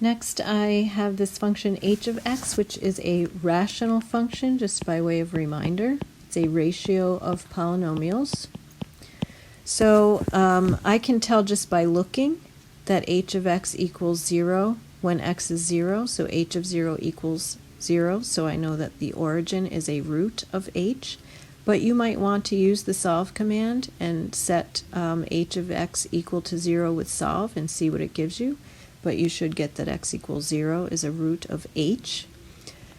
Next, I have this function h of x, which is a rational function, just by way of reminder. It's a ratio of polynomials. So I can tell just by looking that h of x equals 0 when x is 0, so h of 0 equals 0, so I know that the origin is a root of h. But you might want to use the solve command and set h of x equal to 0 with solve and see what it gives you. But you should get that x equals 0 is a root of h.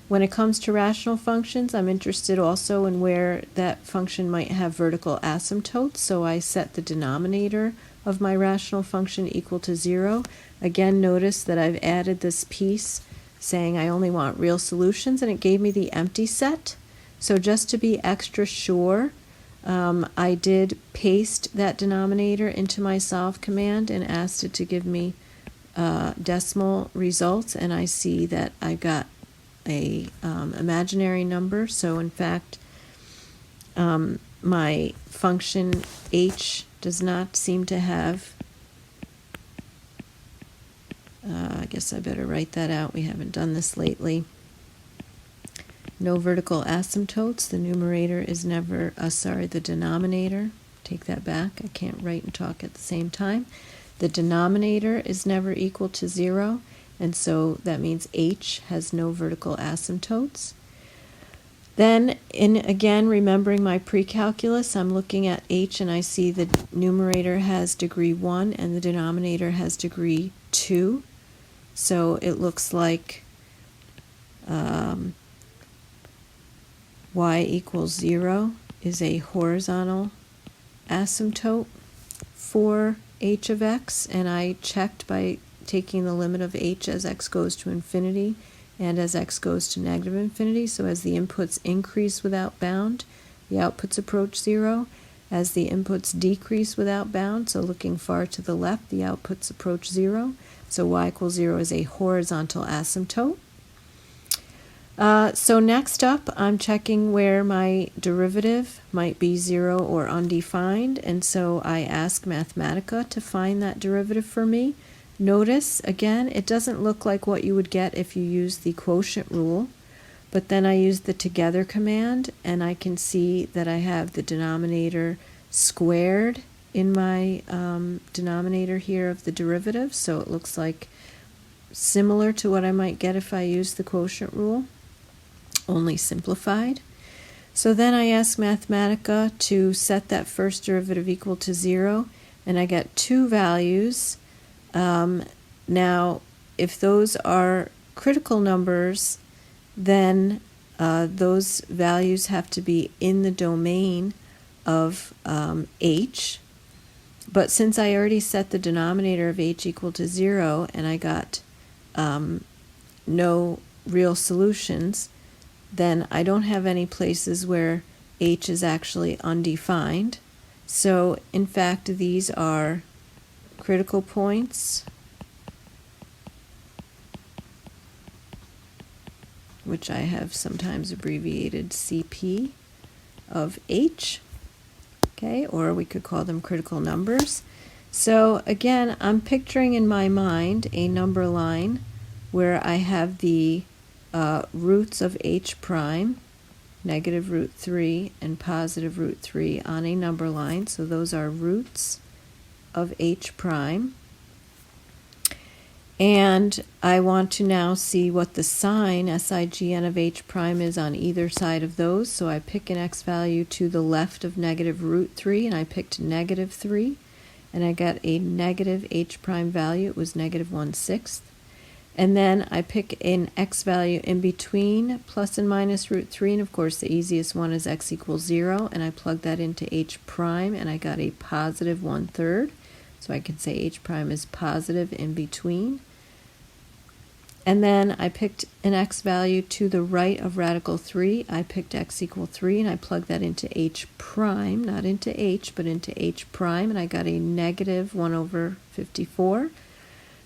When it comes to rational functions, I'm interested also in where that function might have vertical asymptotes, so I set the denominator of my rational function equal to 0. Again, notice that I've added this piece saying I only want real solutions, and it gave me the empty set. So just to be extra sure, I did paste that denominator into my solve command and asked it to give me decimal results, and I see that I got a imaginary number. So in fact, my function h does not seem to have, I guess I better write that out, we haven't done this lately. No vertical asymptotes. The numerator is never, the denominator, take that back, I can't write and talk at the same time. The denominator is never equal to 0, and so that means h has no vertical asymptotes. Then, again, remembering my pre-calculus, I'm looking at h and I see the numerator has degree 1 and the denominator has degree 2. So it looks like y equals 0 is a horizontal asymptote for h of x, and I checked by taking the limit of h as x goes to infinity and as x goes to negative infinity. So as the inputs increase without bound, the outputs approach 0. As the inputs decrease without bound, so looking far to the left, the outputs approach 0. So y equals 0 is a horizontal asymptote. So next up, I'm checking where my derivative might be 0 or undefined, and so I ask Mathematica to find that derivative for me. Notice, again, it doesn't look like what you would get if you use the quotient rule, but then I use the together command, and I can see that I have the denominator squared in my denominator here of the derivative, so it looks like similar to what I might get if I use the quotient rule, only simplified. So then I ask Mathematica to set that first derivative equal to 0, and I get two values. Now, if those are critical numbers, then those values have to be in the domain of h. But since I already set the denominator of h equal to 0 and I got no real solutions, then I don't have any places where h is actually undefined. So in fact, these are critical points, which I have sometimes abbreviated CP of h, okay, or we could call them critical numbers. So again, I'm picturing in my mind a number line where I have the roots of h prime, negative root 3 and positive root 3 on a number line. So those are roots of h prime. And I want to now see what the sign, sign of h prime, is on either side of those. So I pick an x value to the left of negative root 3, and I picked negative 3. And I got a negative h prime value. It was negative 1/6. And then I pick an x value in between plus and minus root 3, and of course the easiest one is x equals 0, and I plug that into h prime, and I got a positive 1/3. So I can say h prime is positive in between. And then I picked an x value to the right of radical 3. I picked x equal 3, and I plugged that into h prime, not into h, but into h prime, and I got a negative 1/54.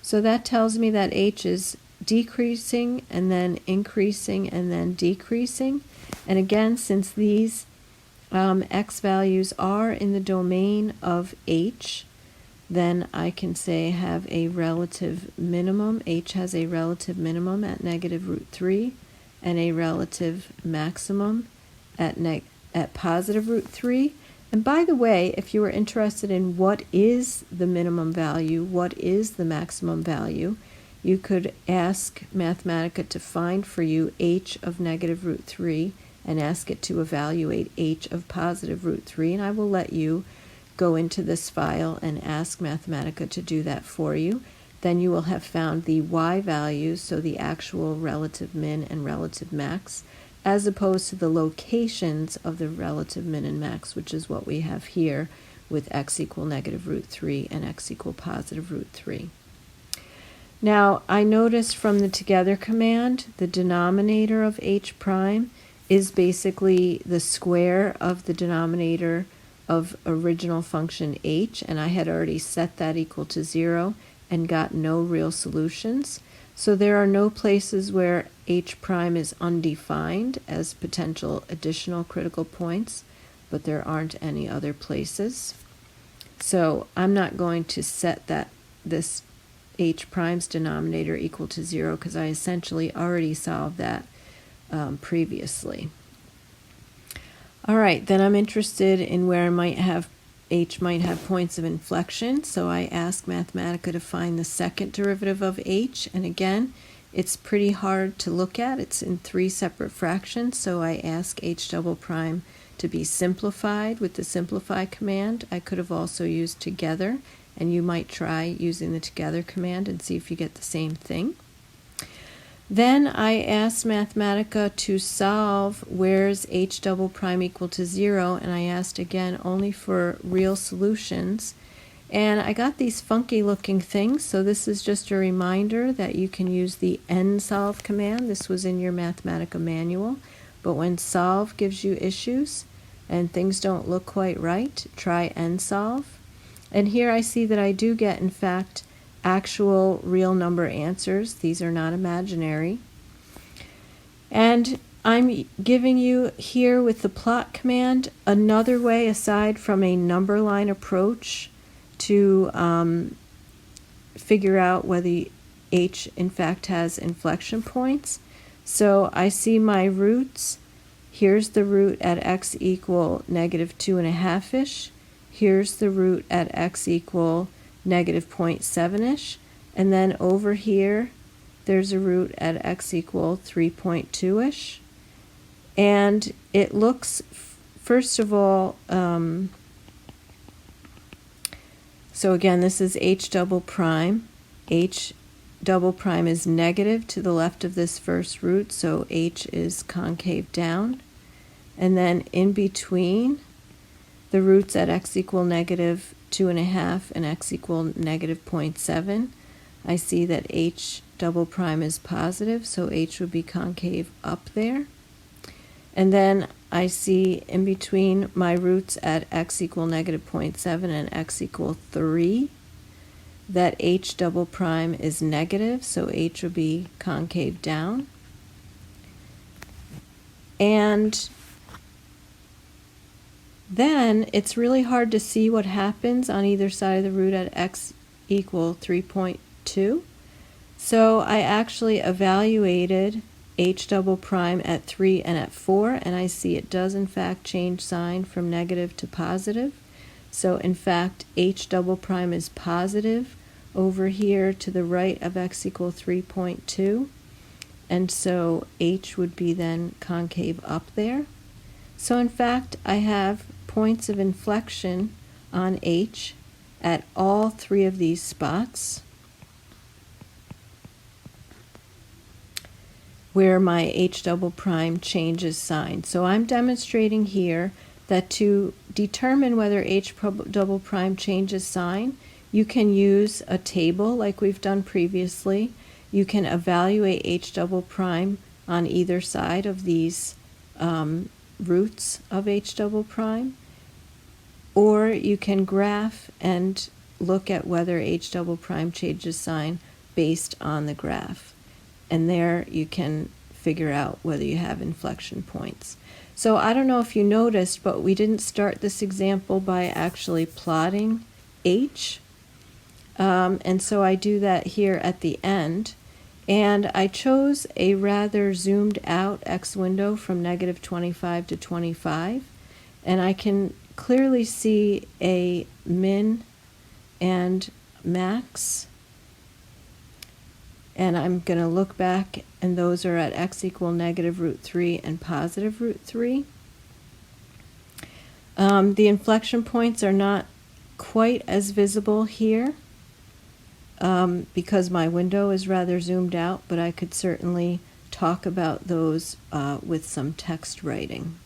So that tells me that h is decreasing and then increasing and then decreasing. And again, since these x values are in the domain of h, then I can say have a relative minimum. H has a relative minimum at negative root 3 and a relative maximum at positive root 3. And by the way, if you were interested in what is the minimum value, what is the maximum value, you could ask Mathematica to find for you h of negative root 3 and ask it to evaluate h of positive root 3. And I will let you go into this file and ask Mathematica to do that for you. Then you will have found the y values, so the actual relative min and relative max, as opposed to the locations of the relative min and max, which is what we have here with x equal negative root 3 and x equal positive root 3. Now, I noticed from the together command, the denominator of h prime is basically the square of the denominator of original function h, and I had already set that equal to 0 and got no real solutions. So there are no places where h prime is undefined as potential additional critical points, but there aren't any other places. So I'm not going to set this h prime's denominator equal to 0 because I essentially already solved that previously. All right, then I'm interested in where h might have points of inflection, so I ask Mathematica to find the second derivative of h, and again, it's pretty hard to look at. It's in 3 separate fractions, so I ask h double prime to be simplified with the simplify command. I could have also used together, and you might try using the together command and see if you get the same thing. Then I asked Mathematica to solve where's h double prime equal to 0, and I asked again only for real solutions. And I got these funky looking things, so this is just a reminder that you can use the nsolve command. This was in your Mathematica manual, but when solve gives you issues and things don't look quite right, try nsolve. And here I see that I do get, in fact, actual real number answers. These are not imaginary. And I'm giving you here with the plot command another way aside from a number line approach to figure out whether h in fact has inflection points. So I see my roots. Here's the root at x equal negative 2.5-ish. Here's the root at x equal negative 0.7-ish, and then over here there's a root at x equal 3.2-ish, and it looks, first of all, so again, this is h double prime. H double prime is negative to the left of this first root, so h is concave down, and then in between the roots at x equal negative 2.5 and x equal negative 0.7, I see that h double prime is positive, so h would be concave up there. And then I see in between my roots at x equal negative 0.7 and x equal 3 that h double prime is negative, so h would be concave down. And then it's really hard to see what happens on either side of the root at x equal 3.2. So I actually evaluated h double prime at 3 and at 4, and I see it does in fact change sign from negative to positive. So in fact h double prime is positive over here to the right of x equal 3.2, and so h would be then concave up there. So in fact I have points of inflection on h at all 3 of these spots where my h double prime changes sign. So I'm demonstrating here that to determine whether h double prime changes sign, you can use a table like we've done previously. You can evaluate h double prime on either side of these roots of h double prime, or you can graph and look at whether h double prime changes sign based on the graph. And there you can figure out whether you have inflection points. So I don't know if you noticed, but we didn't start this example by actually plotting h. And so I do that here at the end. And I chose a rather zoomed out X window from negative 25 to 25. And I can clearly see a min and max. And I'm going to look back, and those are at x equal negative root 3 and positive root 3. The inflection points are not quite as visible here because my window is rather zoomed out, but I could certainly talk about those with some text writing.